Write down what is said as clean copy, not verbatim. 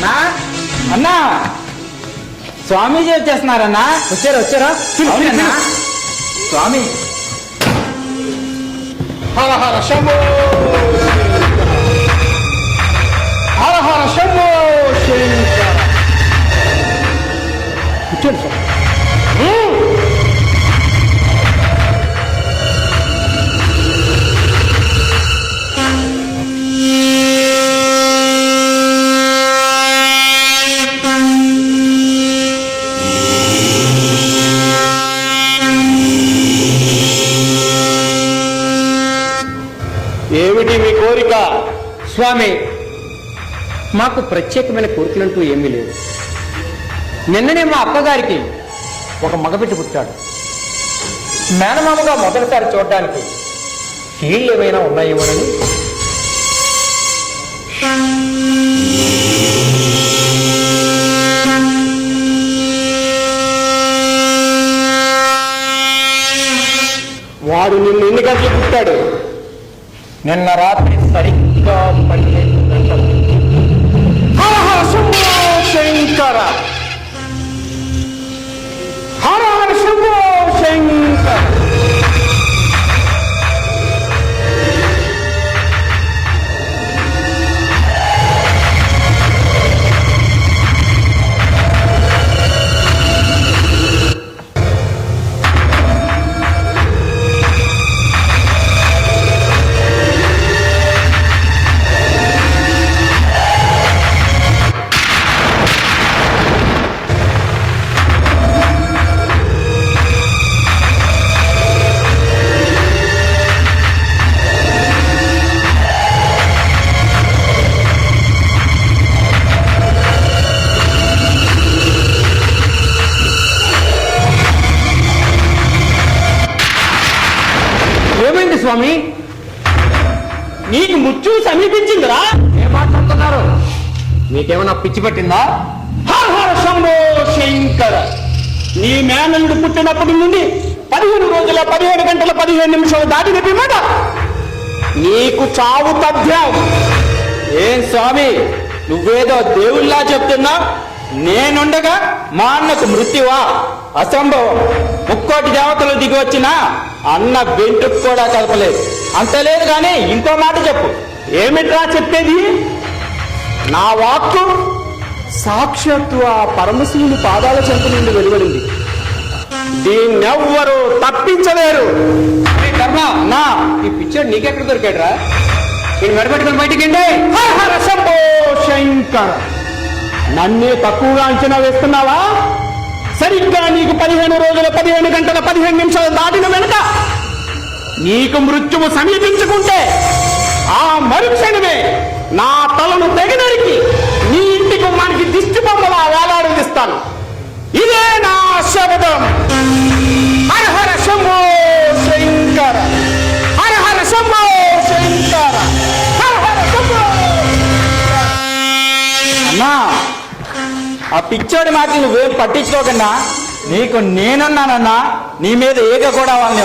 అన్నా అన్నా స్వామీజీ వచ్చేస్తున్నారన్నా. వచ్చారా? అవునన్నా స్వామి. హర హర శంభో, హర హర శంభో శంకర. కూర్చోండి సార్. ఏమిటి మీ కోరిక? స్వామి, మాకు ప్రత్యేకమైన కోరికలంటూ ఏమీ లేవు. నిన్ననే మా అక్కగారికి ఒక మగబిడ్డ పుట్టాడు. మేనమామగా మొదటిసారి చూడడానికి కీళ్ళు ఏమైనా ఉన్నాయేమోనని. వాడు నిన్ను ఎన్ని గంటలు పుట్టాడు? నిన్న రాత్రి సరిగ్గా 12 గంటలు. హర హర శంభో శంకర, హర హర శంభో శంకర. ఏమైంది స్వామి? నీకు మృత్యువు సమీపించిందిరా? ఏం మాట్లాడుతున్నారు? మీకేమన్నా పిచ్చి పట్టిందా? హర హర శంభో శంకర. నీ మేనల్లుడు పుట్టినప్పటి నుండి 15 రోజుల 15 గంటల 15 నిమిషాలు దాటిన పిమ్మట నీకు చావు తథ్యం. ఏం స్వామి, నువ్వేదో దేవుళ్ళా చెప్తున్నా, నేనుండగా మా అన్నకు మృత్యువా? అసంభవం. 30 దేవతలు దిగి వచ్చినా అన్న వెంట్రుకు కూడా కలపలేదు. అంత లేదు కానీ ఇంకో మాట చెప్పు. ఏమిట్రా చెప్పేది? నా వాక్కు సాక్షాత్తు ఆ పరమశివుని పాదాల చెంత నుండి వెలువడింది. దీన్నెవ్వరూ తప్పించలేరు. నా ఈ పిక్చర్ నీకెక్కడ దొరికాడురా? నేను మెడబెట్టుకుని బయటికి అండి. హర హర శంభో శంకర. నన్నే తక్కువగా అంచనా వేస్తున్నావా? సరిగ్గా నీకు 15 రోజుల 15 గంటల 15 నిమిషాలు దాటిన వెనుక నీకు మృత్యువు సమీపించుకుంటే ఆ మరుక్షణమే నా తలను తెగనరికి నీ ఇంటికి మనకి దిష్టి బొమ్మలా వేలాడదీస్తాను. ఇదే నా శబ్దం. హర హర శంభో శంకర, హర హర శంభో శంకర, హర హర శంభో. అన్నా, ఆ పిచ్చోడి మాట నువ్వేం పట్టించుకోకన్నా, నీకు నేనున్నానన్నా. నీ మీద ఏక కూడా వాళ్ళని